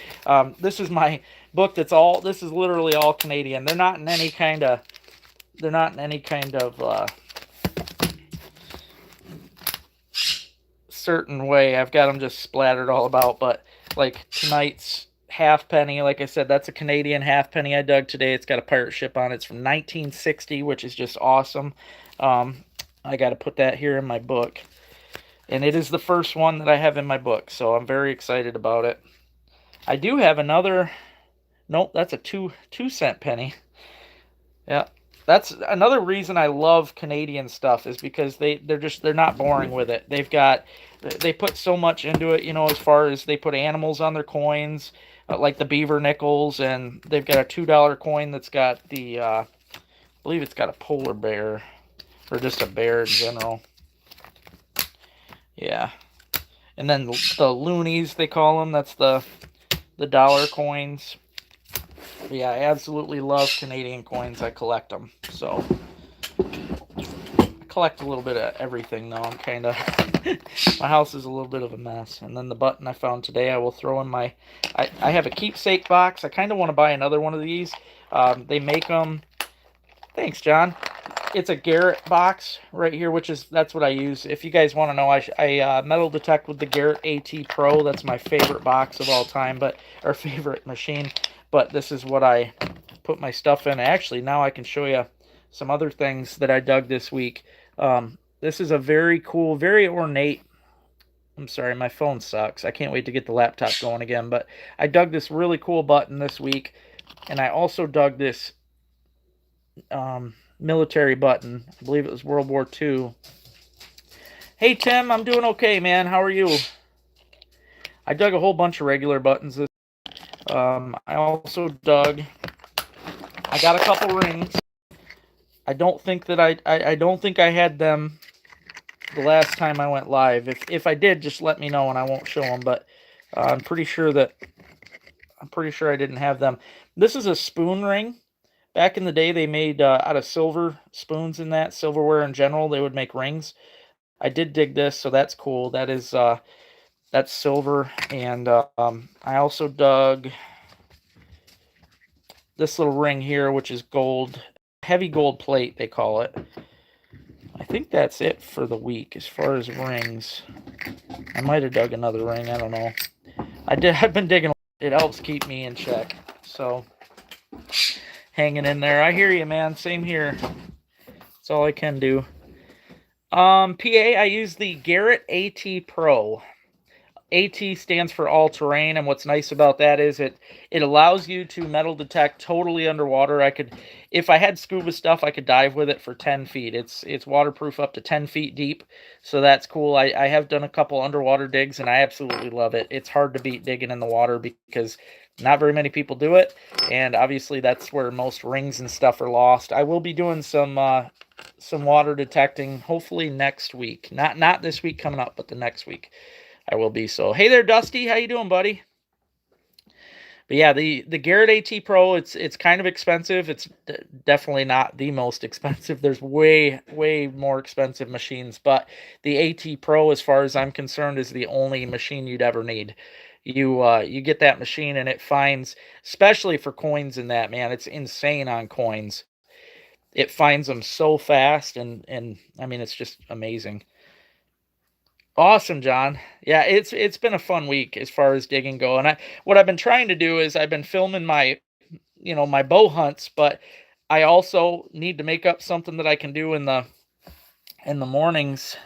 This is my book. This is literally all Canadian. They're not in any kind of certain way. I've got them just splattered all about, but like tonight's halfpenny, like I said, that's a Canadian halfpenny I dug today. It's got a pirate ship on it. It's from 1960, which is just awesome. I got to put that here in my book, and it is the first one that I have in my book, so I'm very excited about it. I do have another. Nope, that's a 2-cent penny. Yeah, that's another reason I love Canadian stuff, is because they're not boring with it. They put so much into it, as far as they put animals on their coins, like the beaver nickels, and they've got a $2 coin that's got I believe it's got a polar bear, or just a bear in general. Yeah. And then the loonies, they call them, that's the dollar coins. But yeah, I absolutely love Canadian coins. I collect them. So I collect a little bit of everything, though. I'm kind of my house is a little bit of a mess. And then the button I found today, I will throw in my. I have a keepsake box. I kind of want to buy another one of these. They make them. Thanks, John. It's a Garrett box right here, that's what I use. If you guys want to know, I metal detect with the Garrett AT Pro. That's my favorite box of all time, or favorite machine. But this is what I put my stuff in. Actually, now I can show you some other things that I dug this week. This is a very cool, very ornate. I'm sorry, my phone sucks. I can't wait to get the laptop going again. But I dug this really cool button this week, and I also dug this military button. I believe it was World War II. Hey, Tim, I'm doing okay, man. How are you? I dug a whole bunch of regular buttons this. I also dug. I got a couple rings. I don't think that I don't think I had them the last time I went live. If I did, just let me know and I won't show them. But I'm pretty sure I didn't have them. This is a spoon ring. Back in the day, they made out of silver spoons in that silverware in general. They would make rings. I did dig this, so that's cool. That's silver, and I also dug this little ring here, which is gold, heavy gold plate they call it. I think that's it for the week as far as rings. I might have dug another ring. I don't know. I've been digging. It helps keep me in check. So hanging in there. I hear you, man. Same here. That's all I can do. PA, I use the Garrett AT Pro. AT stands for all terrain, and what's nice about that is it allows you to metal detect totally underwater. If I had scuba stuff, I could dive with it for 10 feet. It's waterproof up to 10 feet deep, so that's cool. I have done a couple underwater digs, and I absolutely love it. It's hard to beat digging in the water because not very many people do it, and obviously that's where most rings and stuff are lost. I will be doing some water detecting hopefully next week. Not this week coming up, but the next week. I will be. So, hey there, Dusty. How you doing, buddy? But yeah, the Garrett AT Pro, it's kind of expensive. It's definitely not the most expensive. There's way more expensive machines, but the AT Pro, as far as I'm concerned, is the only machine you'd ever need. You get that machine and it finds, especially for coins in that, man, it's insane on coins. It finds them so fast, and I mean, it's just amazing. Awesome, John. Yeah, it's been a fun week as far as digging go. And what I've been trying to do is I've been filming my bow hunts, but I also need to make up something that I can do in the mornings.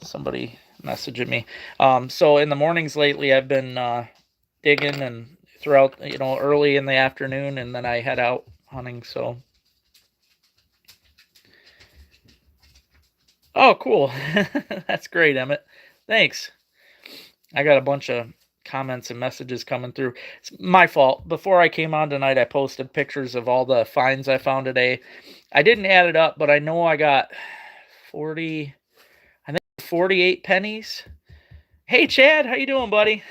Somebody messaging me. So in the mornings lately I've been digging, and throughout, early in the afternoon, and then I head out hunting. So oh, cool. That's great, Emmett. Thanks. I got a bunch of comments and messages coming through. It's my fault. Before I came on tonight, I posted pictures of all the finds I found today. I didn't add it up, but I know I got 48 pennies. Hey, Chad, how you doing, buddy?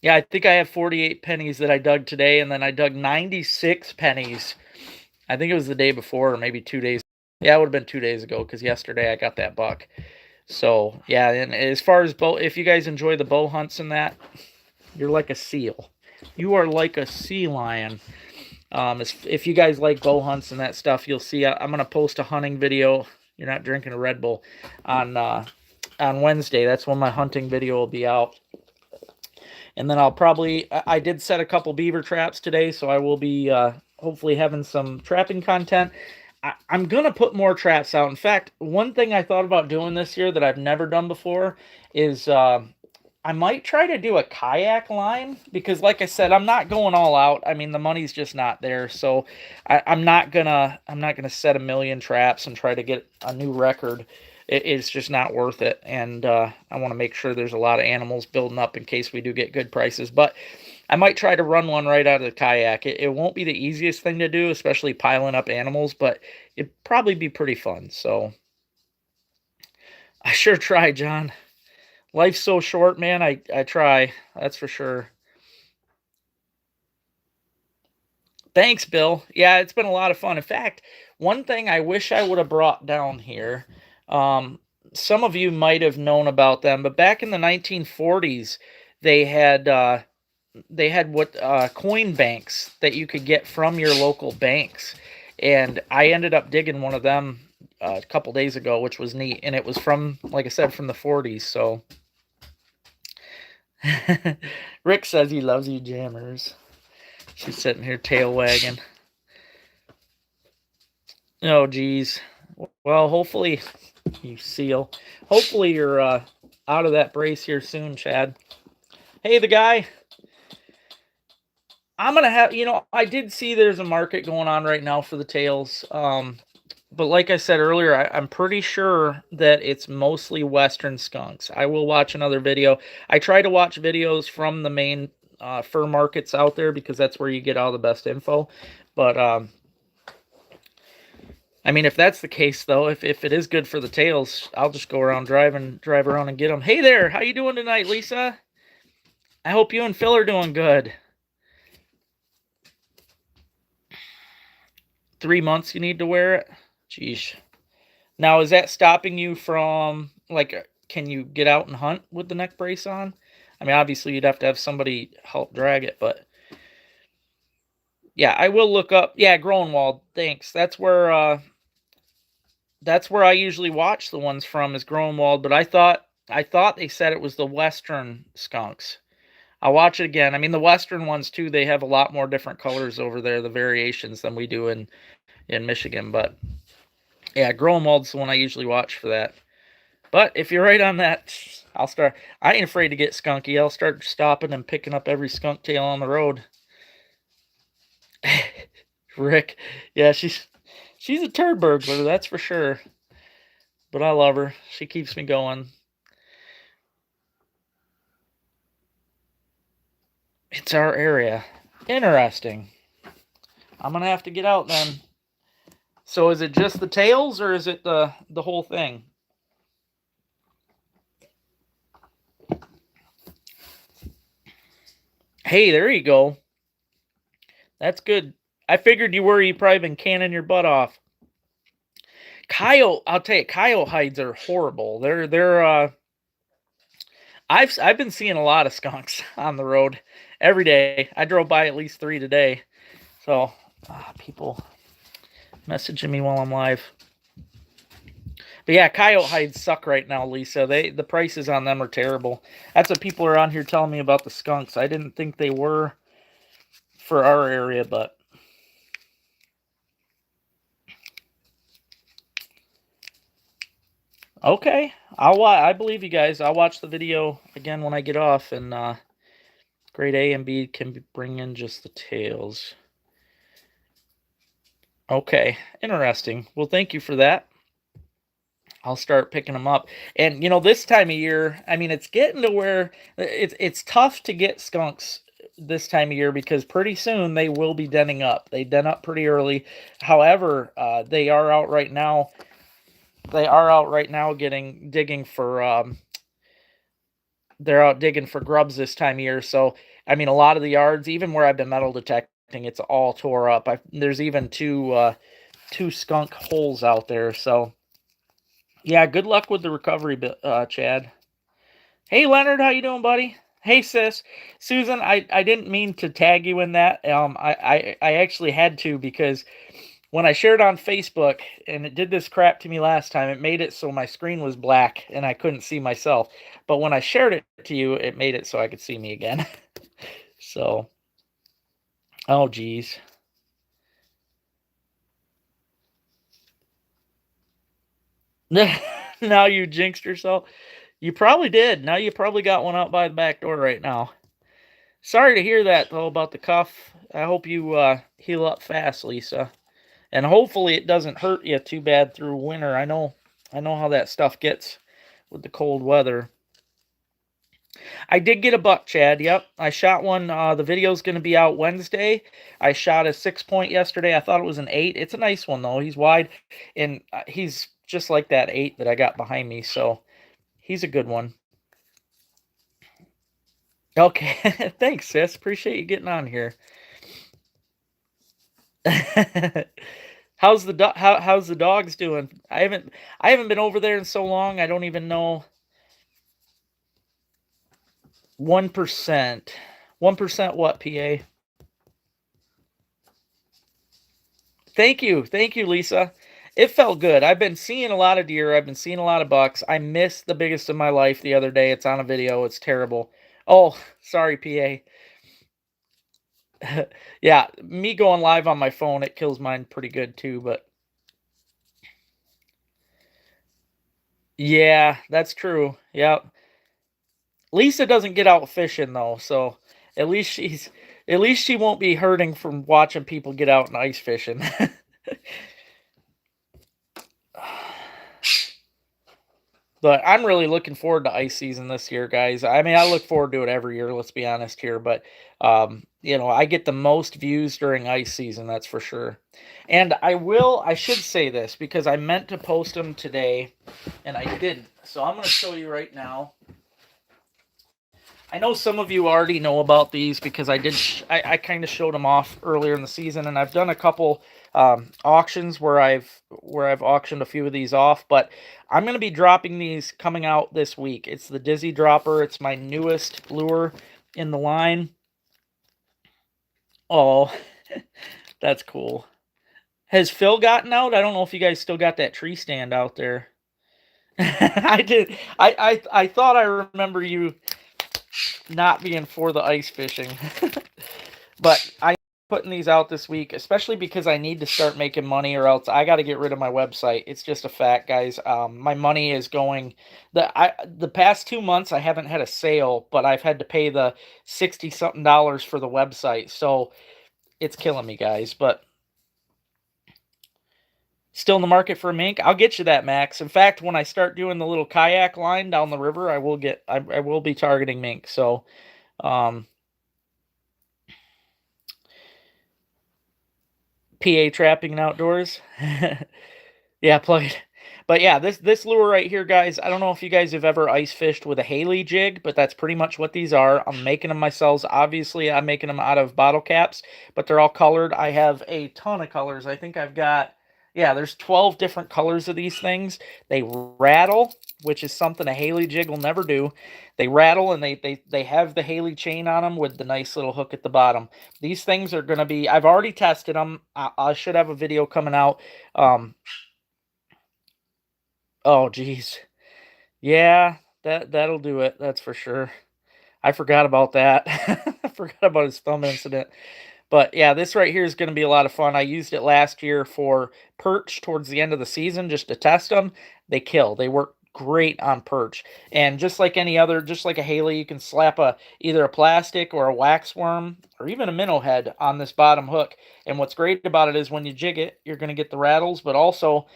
Yeah, I think I have 48 pennies that I dug today, and then I dug 96 pennies. I think it was the day before, or maybe 2 days. Yeah, it would have been 2 days ago, because yesterday I got that buck. So, yeah, and as far as if you guys enjoy the bow hunts and that, you're like a seal. You are like a sea lion. If you guys like bow hunts and that stuff, you'll see I'm going to post a hunting video. You're not drinking a Red Bull on Wednesday. That's when my hunting video will be out. And then I did set a couple beaver traps today, so I will be hopefully having some trapping content. I'm going to put more traps out. In fact, one thing I thought about doing this year that I've never done before is I might try to do a kayak line, because like I said, I'm not going all out. I mean, the money's just not there. So I'm not gonna set a million traps and try to get a new record. It's just not worth it. And I want to make sure there's a lot of animals building up in case we do get good prices. But I might try to run one right out of the kayak. It won't be the easiest thing to do, especially piling up animals, but it'd probably be pretty fun. So I sure try, John. Life's so short, man. I try. That's for sure. Thanks, Bill. Yeah, it's been a lot of fun. In fact, one thing I wish I would have brought down here, um, some of you might have known about them, but back in the 1940s, they had what coin banks that you could get from your local banks, and I ended up digging one of them a couple days ago, which was neat, and it was from, like I said, from the 40s. So Rick says he loves you, jammers. She's sitting here tail wagging. Oh, geez. Well, hopefully, you seal. Hopefully you're out of that brace here soon, Chad. Hey, the guy. I'm going to have, I did see there's a market going on right now for the tails. But like I said earlier, I'm pretty sure that it's mostly Western skunks. I will watch another video. I try to watch videos from the main fur markets out there because that's where you get all the best info. But I mean, if that's the case, though, if it is good for the tails, I'll just go around drive around and get them. Hey there, how you doing tonight, Lisa? I hope you and Phil are doing good. 3 months you need to wear it? Jeez. Now, is that stopping you from, like, can you get out and hunt with the neck brace on? I mean, obviously you'd have to have somebody help drag it, but yeah, I will look up. Yeah, Groenwald, thanks. That's where I usually watch the ones from, is Groenwald, but I thought they said it was the Western skunks. I'll watch it again. I mean, the Western ones too, they have a lot more different colors over there, the variations, than we do in Michigan, but yeah, Groenwald's the one I usually watch for that. But if you're right on that, I ain't afraid to get skunky. I'll start stopping and picking up every skunk tail on the road. Rick, yeah, she's a turd burglar, that's for sure. But I love her. She keeps me going. It's our area. Interesting. I'm gonna have to get out then. So is it just the tails, or is it the whole thing? Hey, there you go. That's good. I figured you probably been canning your butt off. Coyote, I'll tell you, coyote hides are horrible. They're I've been seeing a lot of skunks on the road every day. I drove by at least 3 today. So, people messaging me while I'm live. But yeah, coyote hides suck right now, Lisa. The prices on them are terrible. That's what people are on here telling me about the skunks. I didn't think they were for our area, but okay. I believe you guys. I'll watch the video again when I get off, and grade A and B can bring in just the tails. Okay, interesting. Well, thank you for that. I'll start picking them up. And, this time of year, I mean, it's getting to where it's tough to get skunks this time of year because pretty soon they will be denning up. They den up pretty early. However, they are out right now. They are out right now digging for they're out digging for grubs this time of year. So, I mean, a lot of the yards, even where I've been metal detecting, it's all tore up. There's even two skunk holes out there. So, yeah, good luck with the recovery, Chad. Hey, Leonard, how you doing, buddy? Hey, sis. Susan, I didn't mean to tag you in that. I actually had to because when I shared on Facebook, and it did this crap to me last time, it made it so my screen was black and I couldn't see myself. But when I shared it to you, it made it so I could see me again. So, oh, geez. Now you jinxed yourself. You probably did. Now you probably got one out by the back door right now. Sorry to hear that, though, about the cuff. I hope you heal up fast, Lisa. And hopefully it doesn't hurt you too bad through winter. I know how that stuff gets with the cold weather. I did get a buck, Chad. Yep, I shot one. The video's going to be out Wednesday. I shot a 6-point yesterday. I thought it was an 8. It's a nice one, though. He's wide, and he's just like that 8 that I got behind me, so he's a good one. Okay, thanks, sis. Appreciate you getting on here. How's the dogs doing? I haven't been over there in so long. I don't even know. 1%. 1% what, PA? Thank you, Lisa. It felt good. I've been seeing a lot of deer. I've been seeing a lot of bucks. I missed the biggest of my life the other day. It's on a video. It's terrible. Oh, sorry, PA. Yeah, me going live on my phone, it kills mine pretty good too, but yeah, that's true. Yep. Lisa doesn't get out fishing though, so at least she won't be hurting from watching people get out and ice fishing. But I'm really looking forward to ice season this year, guys. I mean, I look forward to it every year, let's be honest here, but I get the most views during ice season, that's for sure. And I should say this because I meant to post them today and I didn't. So I'm going to show you right now. I know some of you already know about these because I kind of showed them off earlier in the season, and I've done a couple auctions where I've auctioned a few of these off. But I'm going to be dropping these coming out this week. It's the Dizzy Dropper. It's my newest lure in the line. Oh, that's cool. Has Phil gotten out? I don't know if you guys still got that tree stand out there. I did. I thought I remember you not being for the ice fishing. But I'm putting these out this week, especially because I need to start making money or else I got to get rid of my website. It's just a fact, guys. My money is going. The past 2 months I haven't had a sale, but I've had to pay the 60 something dollars for the website. So it's killing me, guys. But still in the market for a mink? I'll get you that, Max. In fact, when I start doing the little kayak line down the river, I will be targeting mink. So PA trapping and outdoors. Yeah, plug it. But yeah, this lure right here, guys, I don't know if you guys have ever ice fished with a Haley jig, but that's pretty much what these are. I'm making them myself. Obviously, I'm making them out of bottle caps, but they're all colored. I have a ton of colors. I think I've got, yeah, there's 12 different colors of these things. They rattle, which is something a Haley jig will never do. They rattle, and they have the Haley chain on them with the nice little hook at the bottom. These things are going to be, I've already tested them. I should have a video coming out. Oh, geez. Yeah, that'll do it. That's for sure. I forgot about that. I forgot about his thumb incident. But yeah, this right here is going to be a lot of fun. I used it last year for perch towards the end of the season just to test them. They kill. They work great on perch. And just like any other, just like a Haley, you can slap either a plastic or a wax worm or even a minnow head on this bottom hook. And what's great about it is when you jig it, you're going to get the rattles, but also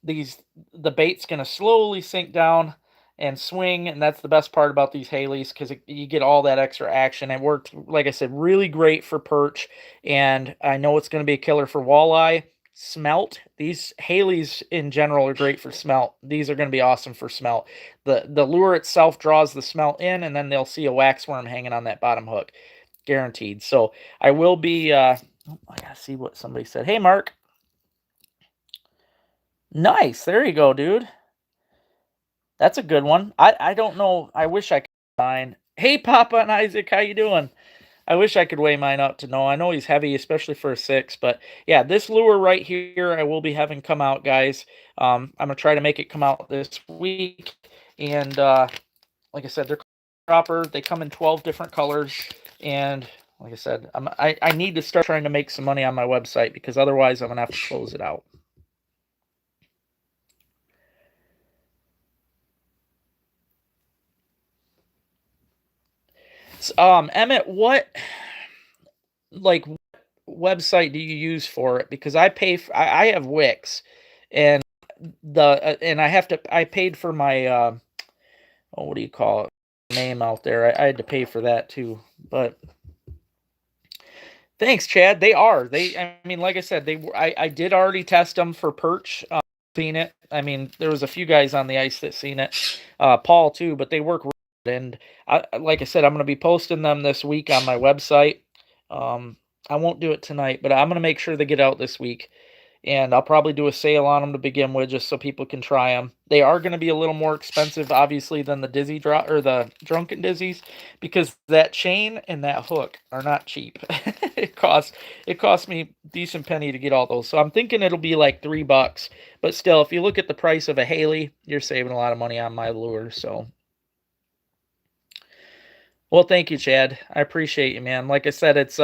the bait's going to slowly sink down and swing, and that's the best part about these Haleys because you get all that extra action. It worked, like I said, really great for perch, and I know it's going to be a killer for walleye. Smelt, these Haleys in general are great for smelt. These are going to be awesome for smelt. The lure itself draws the smelt in, and then they'll see a wax worm hanging on that bottom hook, guaranteed. So I will be I gotta see what somebody said. Hey, Mark. Nice. There you go, dude. That's a good one. I don't know. I wish I could mine. Hey, Papa and Isaac, how you doing? I wish I could weigh mine up to know. I know he's heavy, especially for a 6. But yeah, this lure right here, I will be having come out, guys. I'm gonna try to make it come out this week. And like I said, they're proper. They come in 12 different colors. And like I said, I need to start trying to make some money on my website because otherwise I'm gonna have to close it out. Emmett, what like website do you use for it? Because I have Wix, and and I paid for my what do you call it, name out there. I had to pay for that too. But thanks, Chad. I mean, like I said, I did already test them for perch. Seen it. I mean, there was a few guys on the ice that seen it. Paul too, but they work. And like I said, I'm going to be posting them this week on my website. I won't do it tonight, but I'm going to make sure they get out this week. And I'll probably do a sale on them to begin with just so people can try them. They are going to be a little more expensive, obviously, than the Dizzy Drop or the Drunken Dizzies because that chain and that hook are not cheap. it cost me a decent penny to get all those. So I'm thinking it'll be like $3. But still, if you look at the price of a Haley, you're saving a lot of money on my lure. So well, thank you, Chad. I appreciate you, man. Like I said, it's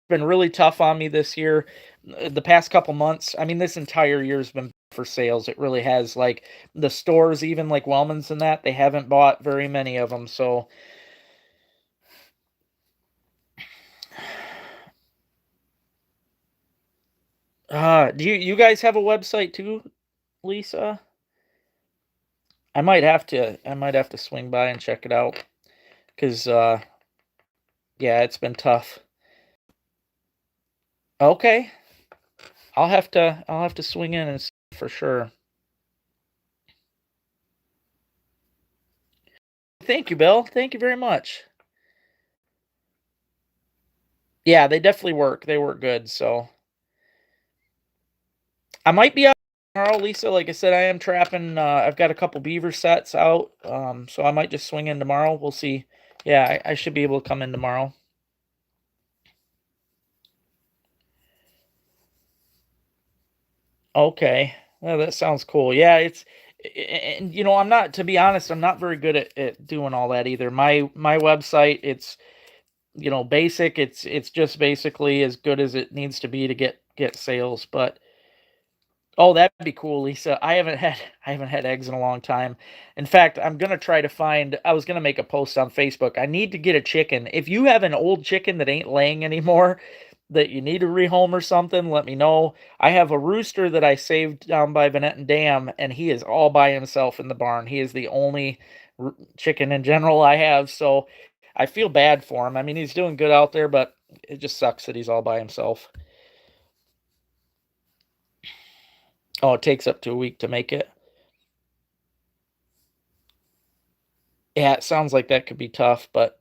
been really tough on me this year. The past couple months, I mean, this entire year's been for sales. It really has. Like the stores, even like Wellman's and that, they haven't bought very many of them. So, do you guys have a website too, Lisa? I might have to swing by and check it out because yeah, it's been tough. Okay, I'll have to swing in and see for sure. Thank you, Bill. Thank you very much. Yeah, they definitely work. They work good. So I might be out tomorrow, Lisa. Like I said, I am trapping. I've got a couple beaver sets out. So I might just swing in tomorrow. We'll see. Yeah, I should be able to come in tomorrow. Okay. Well, that sounds cool. Yeah, and I'm not, to be honest, I'm not very good at doing all that either. My website, it's basic. It's just basically as good as it needs to be to get sales. But oh, that'd be cool, Lisa. I haven't had eggs in a long time. In fact, I'm gonna try to find. I was gonna make a post on Facebook. I need to get a chicken. If you have an old chicken that ain't laying anymore, that you need to rehome or something, let me know. I have a rooster that I saved down by Vanetton Dam, and he is all by himself in the barn. He is the only chicken in general I have, so I feel bad for him. I mean, he's doing good out there, but it just sucks that he's all by himself. Oh, it takes up to a week to make it. Yeah, it sounds like that could be tough, but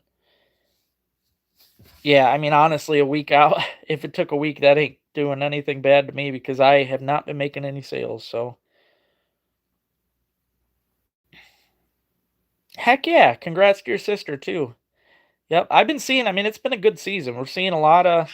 yeah, I mean, honestly, a week out, if it took a week, that ain't doing anything bad to me because I have not been making any sales. So, heck yeah, congrats to your sister too. Yep, I've been seeing. I mean, it's been a good season. We're seeing a lot of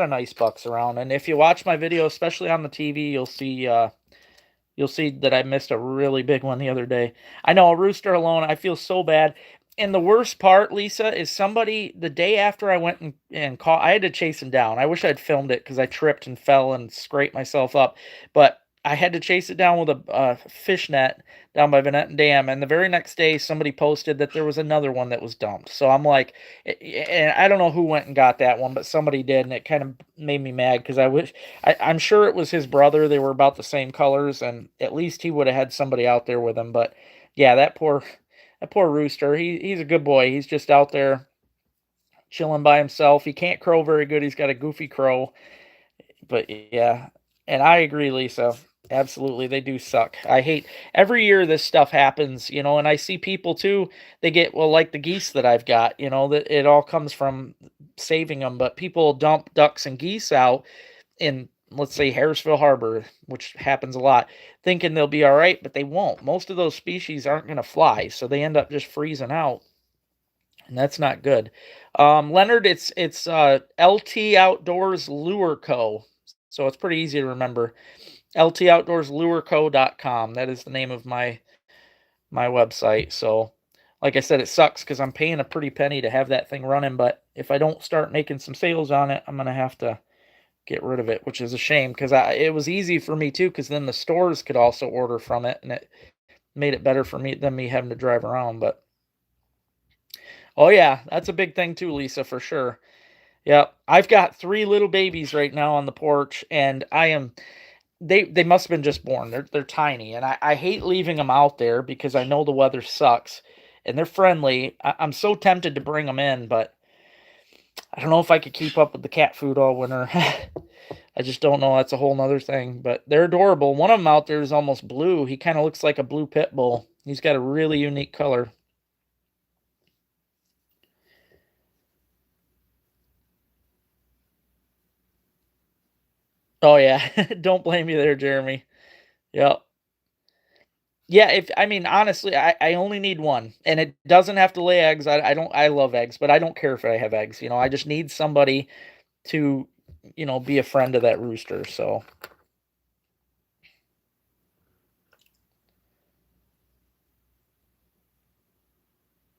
nice bucks around, and if you watch my video, especially on the TV, you'll see that I missed a really big one the other day. I know, a rooster alone, I feel so bad. And the worst part, Lisa, is somebody the day after I went and caught, I had to chase him down. I wish I'd filmed it because I tripped and fell and scraped myself up. But I had to chase it down with a fish net down by Vanetton Dam. And the very next day, somebody posted that there was another one that was dumped. So I'm like, and I don't know who went and got that one, but somebody did. And it kind of made me mad because I'm sure it was his brother. They were about the same colors, and at least he would have had somebody out there with him. But yeah, that poor rooster. He's a good boy. He's just out there chilling by himself. He can't crow very good. He's got a goofy crow. But yeah, and I agree, Lisa. Absolutely, they do suck. I hate every year this stuff happens, and I see people too. They get, well, like the geese that I've got, that it all comes from saving them. But people dump ducks and geese out in, let's say, Harrisville Harbor, which happens a lot, thinking they'll be all right, but they won't. Most of those species aren't going to fly, so they end up just freezing out, and that's not good. Leonard, it's LT Outdoors Lure Co. So it's pretty easy to remember. LTOutdoorsLureCo.com. That is the name of my website. So, like I said, it sucks because I'm paying a pretty penny to have that thing running, but if I don't start making some sales on it, I'm gonna have to get rid of it, which is a shame because it was easy for me too, because then the stores could also order from it, and it made it better for me than me having to drive around. But oh yeah, that's a big thing too, Lisa, for sure. Yeah, I've got three little babies right now on the porch, and I am they must have been just born. They're tiny, and I hate leaving them out there because I know the weather sucks, and they're friendly. I'm so tempted to bring them in, but I don't know if I could keep up with the cat food all winter. I just don't know. That's a whole nother thing. But they're adorable. One of them out there is almost blue. He kind of looks like a blue pit bull. He's got a really unique color. Oh yeah, don't blame me there, Jeremy. Yep. Yeah, if I mean, honestly, I only need one, and it doesn't have to lay eggs. I don't. I love eggs, but I don't care if I have eggs. I just need somebody to, be a friend of that rooster. So,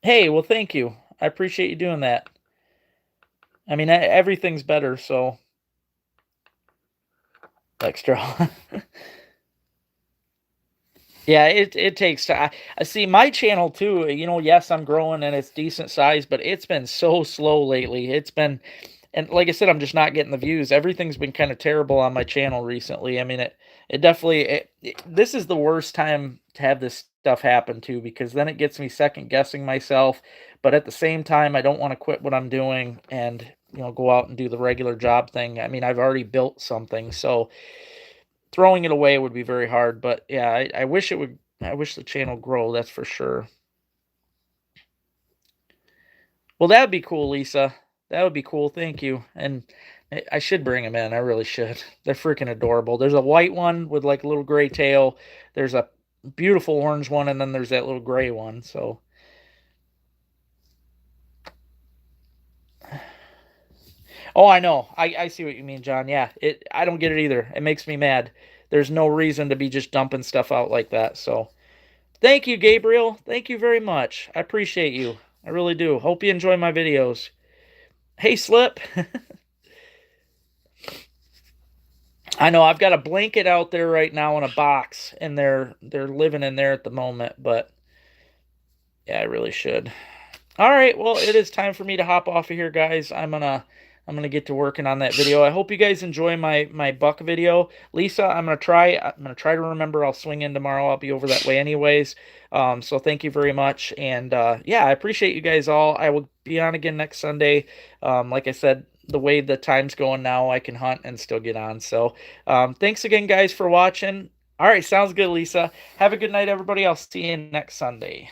hey, well, thank you. I appreciate you doing that. I mean, everything's better. So extra. Yeah, it takes time. I see my channel too. Yes, I'm growing and it's decent size, but it's been so slow lately. And like I said, I'm just not getting the views. Everything's been kind of terrible on my channel recently. I mean, it definitely. This is the worst time to have this stuff happen too, because then it gets me second guessing myself. But at the same time, I don't want to quit what I'm doing and go out and do the regular job thing. I mean, I've already built something, so throwing it away would be very hard. But yeah, I wish it would. I wish the channel grow. That's for sure. Well, that would be cool, Lisa. That would be cool. Thank you. And I should bring them in. I really should. They're freaking adorable. There's a white one with like a little gray tail. There's a beautiful orange one, and then there's that little gray one. So, oh, I know. I see what you mean, John. Yeah, I don't get it either. It makes me mad. There's no reason to be just dumping stuff out like that. So, thank you, Gabriel. Thank you very much. I appreciate you. I really do. Hope you enjoy my videos. Hey, Slip. I know I've got a blanket out there right now in a box, and they're living in there at the moment, but yeah, I really should. All right, well, it is time for me to hop off of here, guys. I'm gonna get to working on that video. I hope you guys enjoy my buck video. Lisa, I'm gonna try to remember. I'll swing in tomorrow. I'll be over that way anyways. So thank you very much, and yeah, I appreciate you guys all. I will be on again next Sunday. Like I said, the way the time's going now, I can hunt and still get on. So thanks again, guys, for watching. All right, sounds good, Lisa. Have a good night, everybody. I'll see you next Sunday.